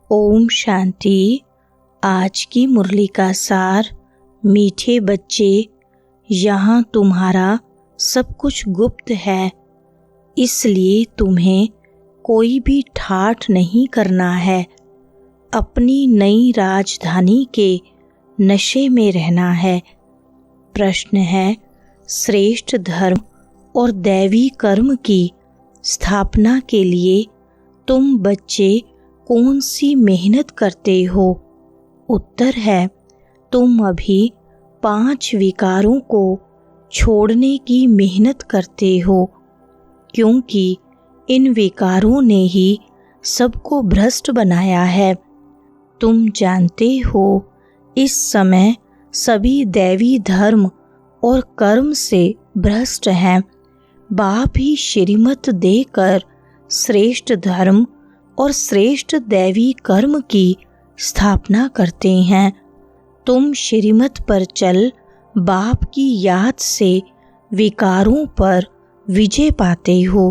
ओम शांति। आज की मुरली का सार। मीठे बच्चे, यहाँ तुम्हारा सब कुछ गुप्त है, इसलिए तुम्हें कोई भी ठाठ नहीं करना है। अपनी नई राजधानी के नशे में रहना है। प्रश्न है, श्रेष्ठ धर्म और दैवी कर्म की स्थापना के लिए तुम बच्चे कौन सी मेहनत करते हो? उत्तर है, तुम अभी 5 विकारों को छोड़ने की मेहनत करते हो, क्योंकि इन विकारों ने ही सबको भ्रष्ट बनाया है। तुम जानते हो, इस समय सभी दैवी धर्म और कर्म से भ्रष्ट हैं। बाप ही श्रीमत देकर श्रेष्ठ धर्म और श्रेष्ठ दैवी कर्म की स्थापना करते हैं। तुम श्रीमत पर चल बाप की याद से विकारों पर विजय पाते हो।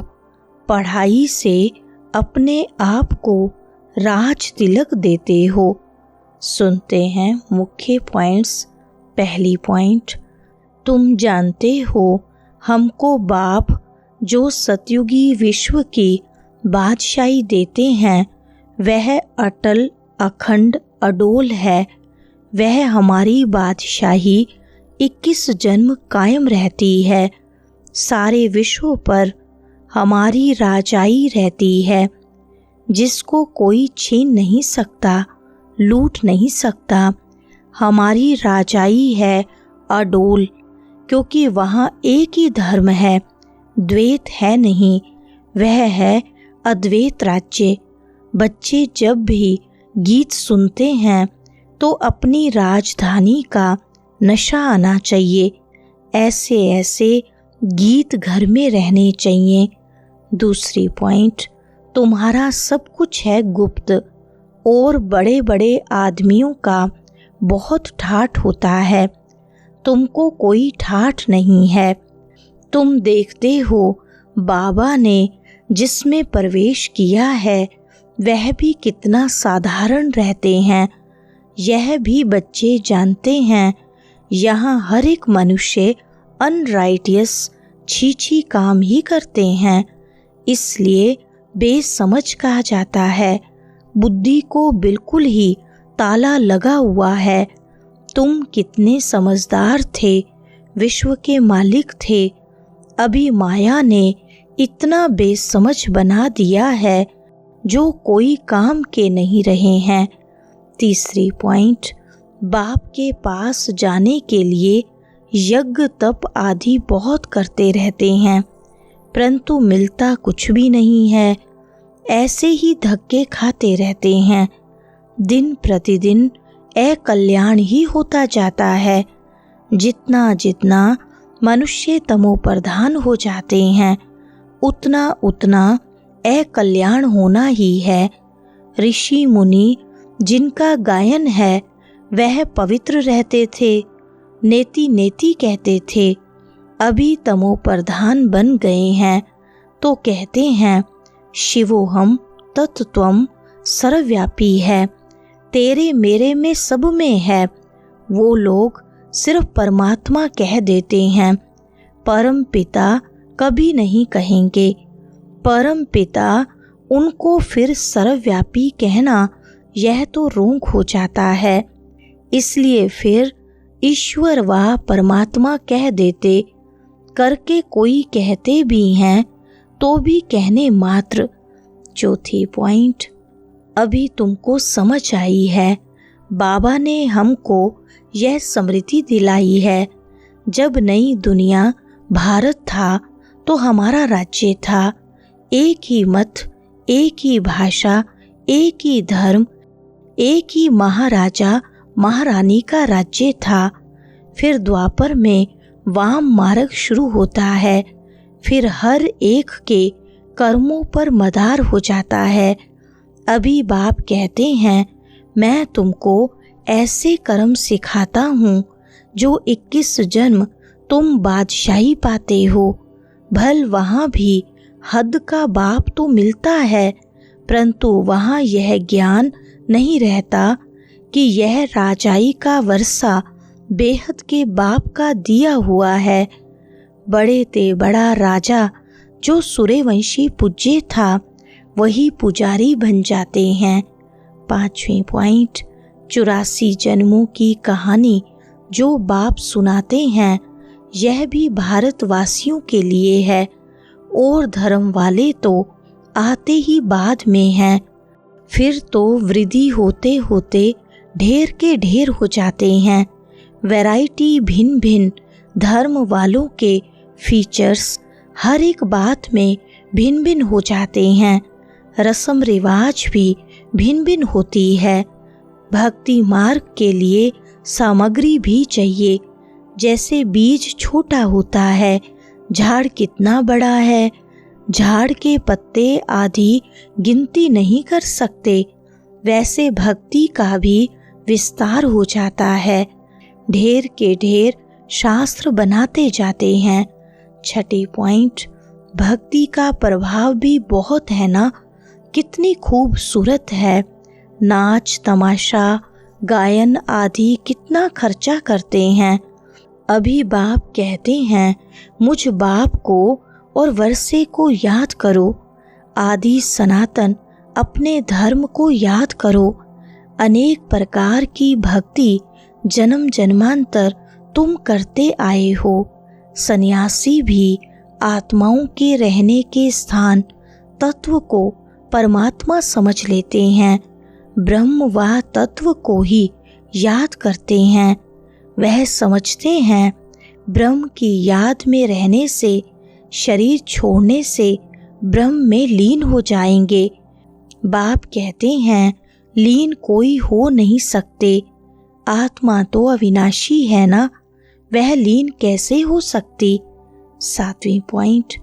पढ़ाई से अपने आप को राज तिलक देते हो। सुनते हैं मुख्य पॉइंट्स। पहली पॉइंट, तुम जानते हो हमको बाप जो सतयुगी विश्व की बादशाही देते हैं वह अटल, अखंड, अडोल है। वह हमारी बादशाही 21 जन्म कायम रहती है। सारे विश्व पर हमारी राजाई रहती है, जिसको कोई छीन नहीं सकता, लूट नहीं सकता। हमारी राजाई है अडोल, क्योंकि वहाँ एक ही धर्म है, द्वैत है नहीं। वह है अद्वैत राज्य। बच्चे जब भी गीत सुनते हैं तो अपनी राजधानी का नशा आना चाहिए। ऐसे ऐसे गीत घर में रहने चाहिए। दूसरी पॉइंट, तुम्हारा सब कुछ है गुप्त और बड़े बड़े आदमियों का बहुत ठाठ होता है। तुमको कोई ठाठ नहीं है। तुम देखते हो बाबा ने जिसमें प्रवेश किया है वह भी कितना साधारण रहते हैं। यह भी बच्चे जानते हैं, यहाँ हर एक मनुष्य अनराइटियस छी काम ही करते हैं, इसलिए बेसमझ कहा जाता है। बुद्धि को बिल्कुल ही ताला लगा हुआ है। तुम कितने समझदार थे, विश्व के मालिक थे, अभी माया ने इतना बेसमझ बना दिया है जो कोई काम के नहीं रहे हैं। तीसरी पॉइंट, बाप के पास जाने के लिए यज्ञ तप आदि बहुत करते रहते हैं, परंतु मिलता कुछ भी नहीं है। ऐसे ही धक्के खाते रहते हैं। दिन प्रतिदिन अकल्याण ही होता जाता है। जितना जितना मनुष्य तमोप्रधान हो जाते हैं, उतना उतना अकल्याण होना ही है। ऋषि मुनि जिनका गायन है वह पवित्र रहते थे, नेति नेति कहते थे। अभी तमोप्रधान बन गए हैं तो कहते हैं शिवोहम तत्त्वम सर्वव्यापी है, तेरे मेरे में सब में है। वो लोग सिर्फ परमात्मा कह देते हैं, परम पिता कभी नहीं कहेंगे। परम पिता उनको फिर सर्वव्यापी कहना यह तो रोंग हो जाता है, इसलिए फिर ईश्वर व परमात्मा कह देते। करके कोई कहते भी हैं तो भी कहने मात्र। चौथी पॉइंट, अभी तुमको समझ आई है। बाबा ने हमको यह स्मृति दिलाई है, जब नई दुनिया भारत था तो हमारा राज्य था। एक ही मत, एक ही भाषा, एक ही धर्म, एक ही महाराजा महारानी का राज्य था। फिर द्वापर में वाम मार्ग शुरू होता है। फिर हर एक के कर्मों पर मदार हो जाता है। अभी बाप कहते हैं, मैं तुमको ऐसे कर्म सिखाता हूँ जो 21 जन्म तुम बादशाही पाते हो। भल वहाँ भी हद का बाप तो मिलता है, परंतु वहाँ यह ज्ञान नहीं रहता कि यह राजाई का वर्षा बेहद के बाप का दिया हुआ है। बड़े ते बड़ा राजा जो सूर्यवंशी पूज्य था वही पुजारी बन जाते हैं। 5वें पॉइंट, 84 जन्मों की कहानी जो बाप सुनाते हैं यह भी भारतवासियों के लिए है, और धर्म वाले तो आते ही बाद में हैं। फिर तो वृद्धि होते होते ढेर के ढेर हो जाते हैं। वैरायटी भिन्न भिन्न धर्म वालों के फीचर्स हर एक बात में भिन्न भिन्न हो जाते हैं। रस्म रिवाज भी भिन्न भिन्न होती है। भक्ति मार्ग के लिए सामग्री भी चाहिए। जैसे बीज छोटा होता है, झाड़ कितना बड़ा है, झाड़ के पत्ते आदि गिनती नहीं कर सकते, वैसे भक्ति का भी विस्तार हो जाता है। ढेर के ढेर शास्त्र बनाते जाते हैं। 6 पॉइंट, भक्ति का प्रभाव भी बहुत है ना, कितनी खूबसूरत है। नाच तमाशा गायन आदि कितना खर्चा करते हैं। अभी बाप कहते हैं मुझ बाप को और वर्षे को याद करो, आदि सनातन अपने धर्म को याद करो। अनेक प्रकार की भक्ति जन्म जन्मांतर तुम करते आए हो। सन्यासी भी आत्माओं के रहने के स्थान तत्व को परमात्मा समझ लेते हैं। ब्रह्म व तत्व को ही याद करते हैं। वह समझते हैं ब्रह्म की याद में रहने से, शरीर छोड़ने से ब्रह्म में लीन हो जाएंगे। बाप कहते हैं लीन कोई हो नहीं सकते, आत्मा तो अविनाशी है ना, वह लीन कैसे हो सकती। 7वें पॉइंट,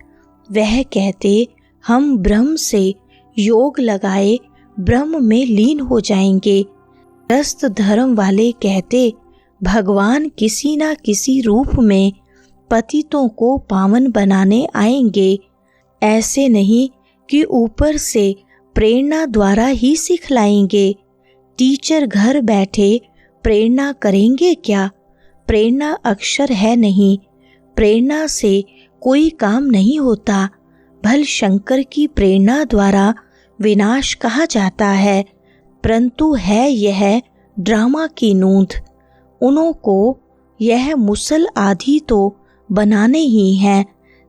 वह कहते हम ब्रह्म से योग लगाए ब्रह्म में लीन हो जाएंगे। ग्रस्त धर्म वाले कहते भगवान किसी न किसी रूप में पतितों को पावन बनाने आएंगे। ऐसे नहीं कि ऊपर से प्रेरणा द्वारा ही सिखलाएंगे। टीचर घर बैठे प्रेरणा करेंगे क्या? प्रेरणा अक्षर है नहीं, प्रेरणा से कोई काम नहीं होता। भल शंकर की प्रेरणा द्वारा विनाश कहा जाता है, परंतु है यह ड्रामा की नूंद। उन्हों को यह मुसल आदि तो बनाने ही हैं,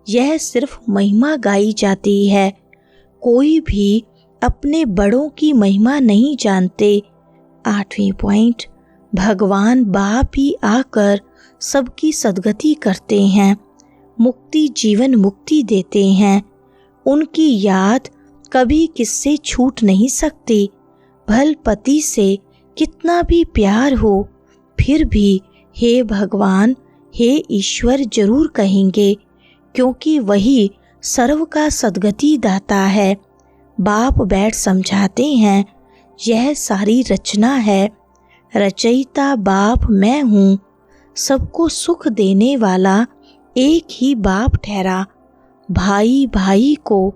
यह सिर्फ महिमा गाई जाती है। कोई भी अपने बड़ों की महिमा नहीं जानते। 8वें पॉइंट, भगवान बाप ही आकर सबकी सद्गति करते हैं, मुक्ति जीवन मुक्ति देते हैं। उनकी याद कभी किससे छूट नहीं सकती। भल पति से कितना भी प्यार हो, फिर भी हे भगवान हे ईश्वर जरूर कहेंगे, क्योंकि वही सर्व का सद्गति दाता है। बाप बैठ समझाते हैं यह सारी रचना है, रचयिता बाप मैं हूँ। सबको सुख देने वाला एक ही बाप ठहरा। भाई भाई को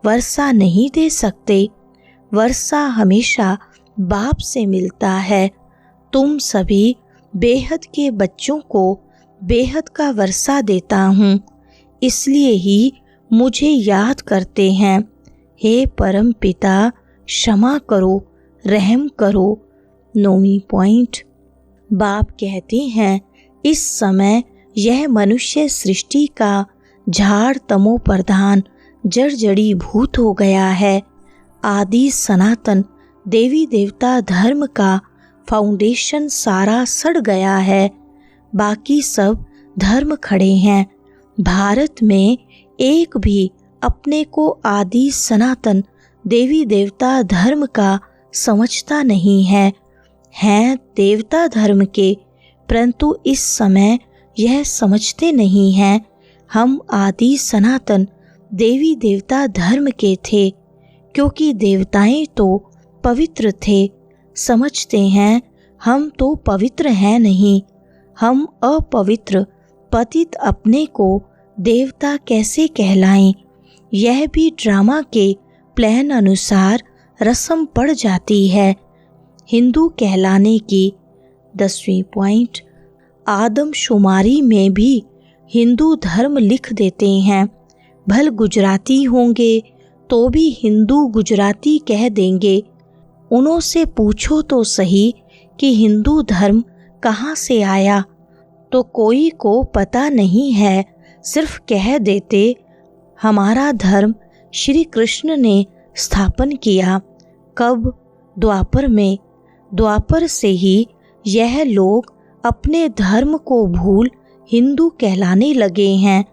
वर्षा नहीं दे सकते, वर्षा हमेशा बाप से मिलता है। तुम सभी बेहद के बच्चों को बेहद का वर्षा देता हूँ, इसलिए ही मुझे याद करते हैं। हे परम पिता क्षमा करो, रहम करो। 9वीं पॉइंट, बाप कहते हैं इस समय यह मनुष्य सृष्टि का झाड़ तमो प्रधान जड़ी भूत हो गया है। आदि सनातन देवी देवता धर्म का फाउंडेशन सारा सड़ गया है, बाकी सब धर्म खड़े हैं। भारत में एक भी अपने को आदि सनातन देवी देवता धर्म का समझता नहीं है। हैं देवता धर्म के, परंतु इस समय यह समझते नहीं हैं हम आदि सनातन देवी देवता धर्म के थे, क्योंकि देवताएं तो पवित्र थे। समझते हैं हम तो पवित्र हैं नहीं, हम अपवित्र पतित अपने को देवता कैसे कहलाएं। यह भी ड्रामा के प्लान अनुसार रस्म पड़ जाती है। हिंदू कहलाने की। 10वीं पॉइंट, आदमशुमारी में भी हिंदू धर्म लिख देते हैं। भल गुजराती होंगे तो भी हिंदू गुजराती कह देंगे। उनसे पूछो तो सही कि हिंदू धर्म कहाँ से आया, तो कोई को पता नहीं है, सिर्फ कह देते हमारा धर्म श्री कृष्ण ने स्थापन किया। कब? द्वापर में। द्वापर से ही यह लोग अपने धर्म को भूल हिंदू कहलाने लगे हैं।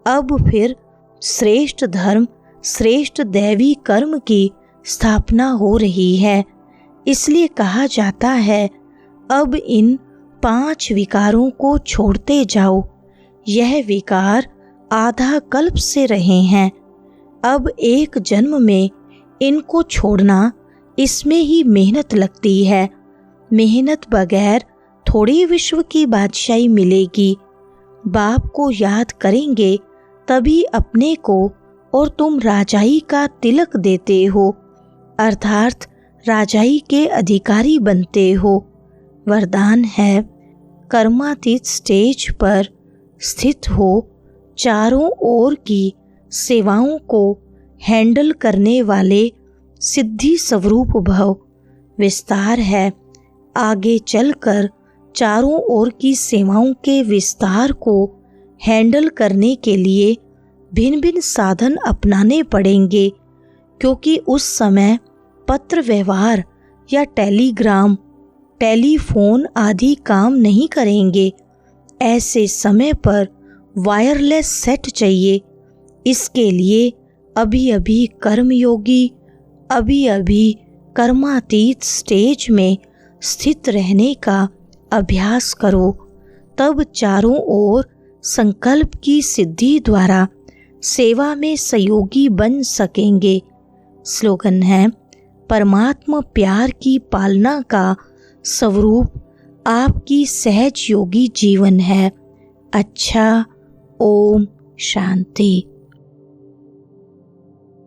अब फिर श्रेष्ठ धर्म, श्रेष्ठ दैवी कर्म की स्थापना हो रही है। इसलिए कहा जाता है, अब इन 5 विकारों को छोड़ते जाओ। यह विकार आधा कल्प से रहे हैं। अब एक जन्म में इनको छोड़ना, इसमें ही मेहनत लगती है। मेहनत बगैर थोड़ी विश्व की बादशाही मिलेगी। बाप को याद करेंगे तभी अपने को और तुम राजाई का तिलक देते हो, अर्थात राजाई के अधिकारी बनते हो। वरदान है, कर्मातीत स्टेज पर स्थित हो, चारों ओर की सेवाओं को हैंडल करने वाले सिद्धि स्वरूप भव। विस्तार है, आगे चलकर चारों ओर की सेवाओं के विस्तार को हैंडल करने के लिए भिन्न भिन्न साधन अपनाने पड़ेंगे, क्योंकि उस समय पत्र व्यवहार या टेलीग्राम, टेलीफोन आदि काम नहीं करेंगे। ऐसे समय पर वायरलेस सेट चाहिए। इसके लिए अभी अभी कर्मयोगी, अभी अभी कर्मातीत स्टेज में स्थित रहने का अभ्यास करो, तब चारों ओर संकल्प की सिद्धि द्वारा सेवा में सहयोगी बन सकेंगे। स्लोगन है, परमात्मा प्यार की पालना का स्वरूप आपकी सहज योगी जीवन है। अच्छा, ओम शांति।